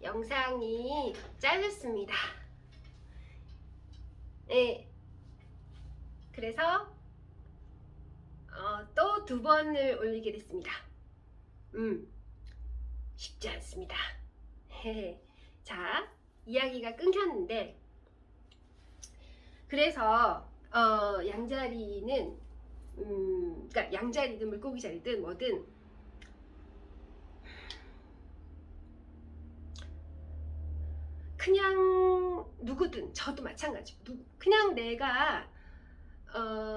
영상이 짧았습니다. 네, 그래서 또 2번을 올리게 됐습니다. 쉽지 않습니다. 자, 이야기가 끊겼는데, 그래서 양자리는 그러니까 양자리든 물고기 자리든 뭐든 그냥 누구든, 저도 마찬가지고, 그냥 내가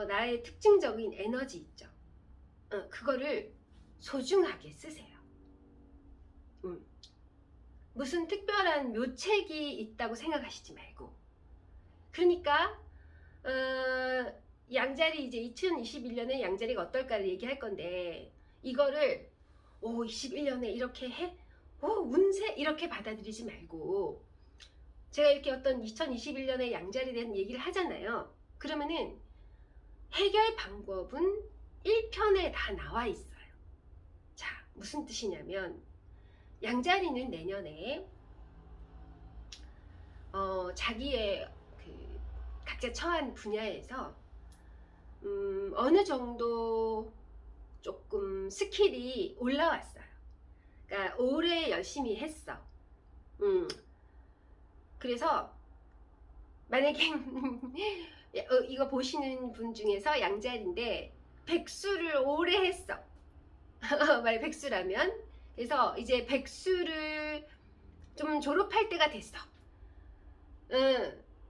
나의 특징적인 에너지 있죠. 그거를 소중하게 쓰세요. 무슨 특별한 묘책이 있다고 생각하시지 말고. 그러니까 양자리, 이제 2021년에 양자리가 어떨까를 얘기할 건데, 이거를 21년에 이렇게 해? 운세? 이렇게 받아들이지 말고, 제가 이렇게 어떤 2021년에 양자리에 대한 얘기를 하잖아요. 그러면은 해결 방법은 1편에 다 나와 있어요. 자, 무슨 뜻이냐면, 양자리는 내년에 자기의 각자 처한 분야에서 어느 정도 조금 스킬이 올라왔어요. 그러니까 올해 열심히 했어. 그래서 만약에 이거 보시는 분 중에서 양자리인데 백수를 오래 했어. 만약 백수라면, 그래서 이제 백수를 좀 졸업할 때가 됐어.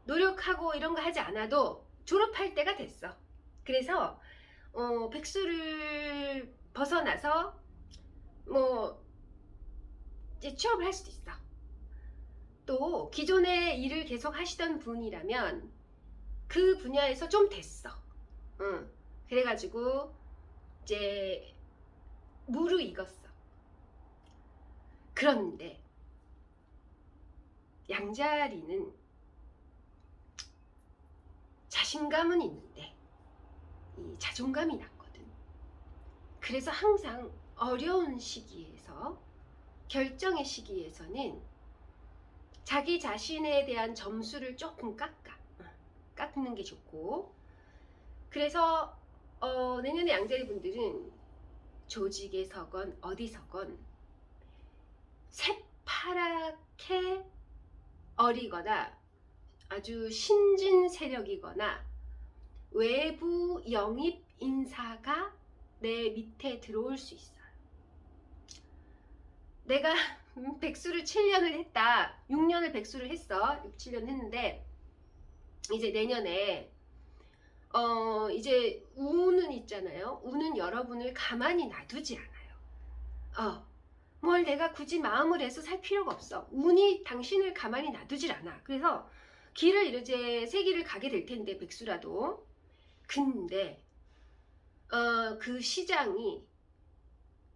노력하고 이런 거 하지 않아도 졸업할 때가 됐어. 그래서 백수를 벗어나서 뭐 이제 취업을 할 수도 있어. 또 기존에 일을 계속 하시던 분이라면 그 분야에서 좀 됐어. 그래가지고 이제 무르익었어. 그런데 양자리는 자신감은 있는데 이 자존감이 낮거든. 그래서 항상 어려운 시기에서, 결정의 시기에서는 자기 자신에 대한 점수를 조금 깎는 게 좋고, 그래서 내년에 양자리 분들은 조직에서건 어디서건 새파랗게 어리거나 아주 신진 세력이거나 외부 영입 인사가 내 밑에 들어올 수 있어요. 내가 백수를 7년을 했다. 6년을 백수를 했어. 6, 7년 했는데 이제 내년에 이제 운은 있잖아요. 운은 여러분을 가만히 놔두지 않아요. 뭘 내가 굳이 마음을 해서 살 필요가 없어. 운이 당신을 가만히 놔두질 않아. 그래서 길을 이제 새 길을 가게 될 텐데, 백수라도. 근데 그 시장이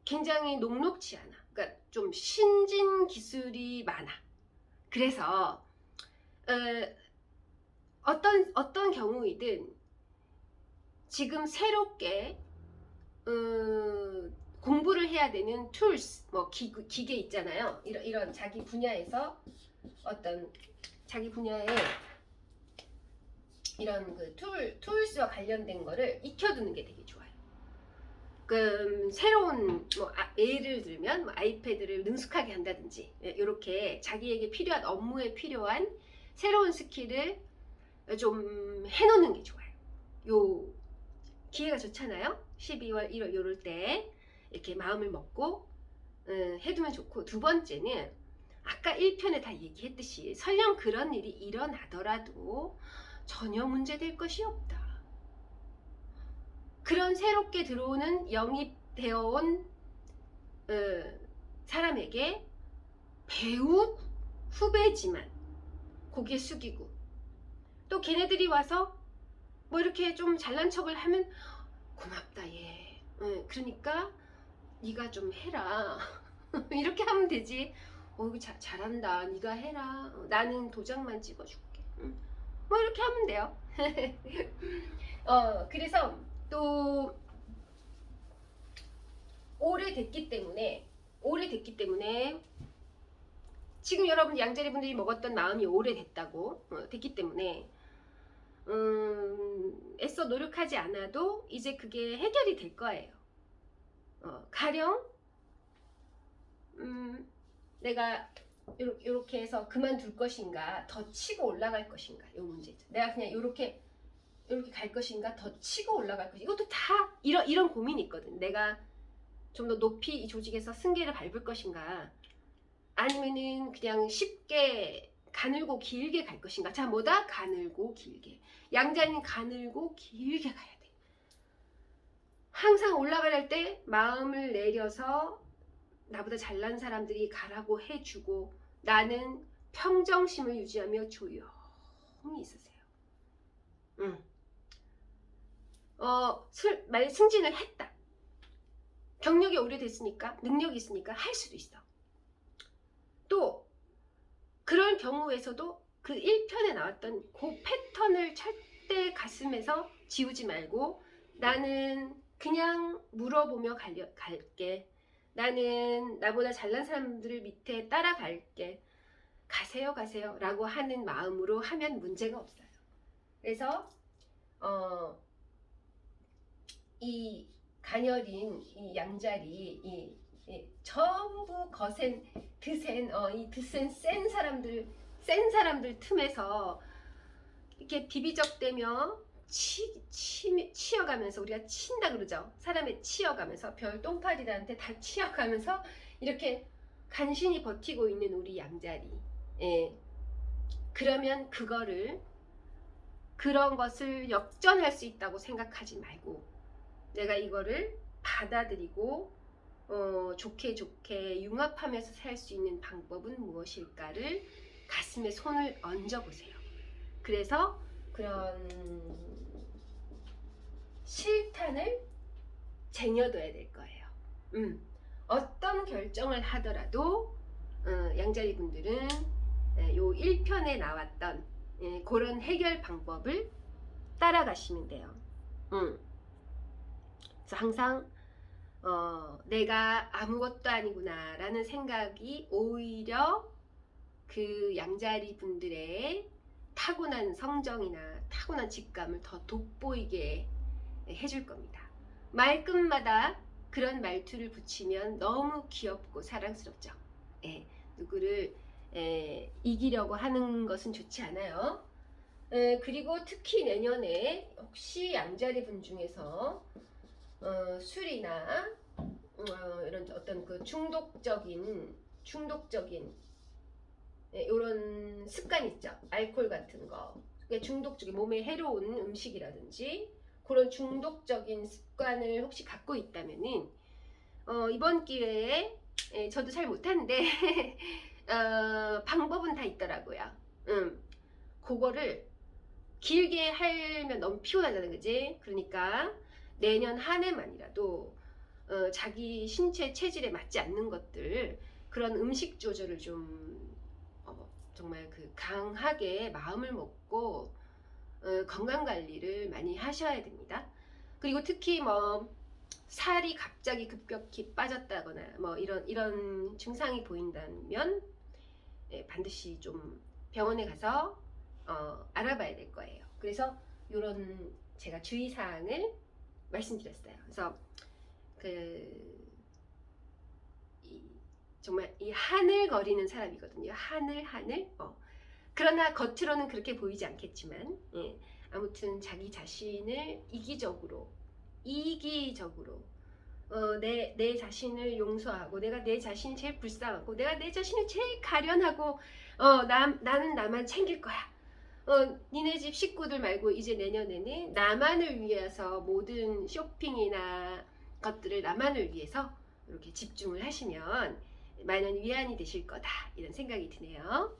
굉장히 녹록지 않아. 그러니까 좀 신진 기술이 많아. 그래서 어떤 경우이든 지금 새롭게 공부를 해야 되는 툴스, 뭐 기계 있잖아요. 이런 자기 분야에서 어떤 자기 분야에 이런 그 툴스와 관련된 거를 익혀두는 게 되게 좋아요. 새로운 예를 들면 아이패드를 능숙하게 한다든지, 이렇게 자기에게 필요한 업무에 필요한 새로운 스킬을 좀 해놓는 게 좋아요. 요 기회가 좋잖아요. 12월, 1월 요럴 때 이렇게 마음을 먹고 해두면 좋고, 2번째는 아까 1편에 다 얘기했듯이 설령 그런 일이 일어나더라도 전혀 문제될 것이 없다. 그런 새롭게 들어오는 영입되어 온 사람에게 배우 후배지만 고개 숙이고, 또 걔네들이 와서 뭐 이렇게 좀 잘난 척을 하면 고맙다 얘. 그러니까 네가 좀 해라. 이렇게 하면 되지. 이거 잘한다. 네가 해라. 나는 도장만 찍어줄게. 뭐 이렇게 하면 돼요. 그래서 또 오래됐기 때문에 지금 여러분 양자리 분들이 먹었던 마음이 오래됐다고 됐기 때문에 애써 노력하지 않아도 이제 그게 해결이 될 거예요. 가령 내가 요렇게 해서 그만둘 것인가 더 치고 올라갈 것인가 요 문제죠. 내가 그냥 요렇게 갈 것인가 더 치고 올라갈 것인가 이것도 다 이런 고민이 있거든. 내가 좀 더 높이 이 조직에서 승계를 밟을 것인가 아니면은 그냥 쉽게 가늘고 길게 갈 것인가. 자, 뭐다? 가늘고 길게. 양자는 가늘고 길게 가야 돼. 항상 올라갈 때 마음을 내려서 나보다 잘난 사람들이 가라고 해주고 나는 평정심을 유지하며 조용히 있으세요. 만약 승진을 했다. 경력이 오래됐으니까 능력이 있으니까 할 수도 있어. 또 그럴 경우에서도 그 1편에 나왔던 그 패턴을 절대 가슴에서 지우지 말고 나는 그냥 물어보며 갈게. 나는 나보다 잘난 사람들 밑에 따라갈게. 가세요 라고 하는 마음으로 하면 문제가 없어요. 그래서 이 가녀린 이 양자리 전부 거센 드센 이 드센 센 사람들 틈에서 이렇게 비비적대며 치여가면서 우리가 친다 그러죠. 사람에 치여가면서 별 똥파리들한테 다 치여가면서 이렇게 간신히 버티고 있는 우리 양자리. 그러면 그런 것을 역전할 수 있다고 생각하지 말고 내가 이거를 받아들이고 좋게 융합하면서 살 수 있는 방법은 무엇일까를 가슴에 손을 얹어보세요. 그래서 그런 실탄을 쟁여둬야 될 거예요. 어떤 결정을 하더라도 양자리 분들은 요 1편에 나왔던 그런 해결 방법을 따라가시면 돼요. 그래서 항상 내가 아무것도 아니구나 라는 생각이 오히려 그 양자리 분들의 타고난 성정이나 타고난 직감을 더 돋보이게 해줄 겁니다. 말끝마다 그런 말투를 붙이면 너무 귀엽고 사랑스럽죠. 누구를 이기려고 하는 것은 좋지 않아요. 그리고 특히 내년에 혹시 양자리 분 중에서 술이나 이런 어떤 그 중독적인 이런 습관 있죠. 알코올 같은 거. 중독적인 몸에 해로운 음식이라든지 그런 중독적인 습관을 혹시 갖고 있다면은 이번 기회에 저도 잘 못하는데 방법은 다 있더라고요. 그거를 길게 하면 너무 피곤하잖아요, 그지? 그러니까 내년 한 해만이라도 자기 신체 체질에 맞지 않는 것들 그런 음식 조절을 좀 정말 그 강하게 마음을 먹고 건강 관리를 많이 하셔야 됩니다. 그리고 특히 뭐 살이 갑자기 급격히 빠졌다거나 뭐 이런 증상이 보인다면 반드시 좀 병원에 가서 알아봐야 될 거예요. 그래서 이런 제가 주의사항을 말씀드렸어요. 그래서 정말 이 하늘거리는 사람이거든요. 하늘. 그러나 겉으로는 그렇게 보이지 않겠지만 아무튼 자기 자신을 이기적으로 내 자신을 용서하고 내가 내 자신이 제일 불쌍하고 내가 내 자신을 제일 가련하고 나는 나만 챙길 거야. 니네 집 식구들 말고 이제 내년에는 나만을 위해서 모든 쇼핑이나 것들을 나만을 위해서 이렇게 집중을 하시면 많은 위안이 되실 거다 이런 생각이 드네요.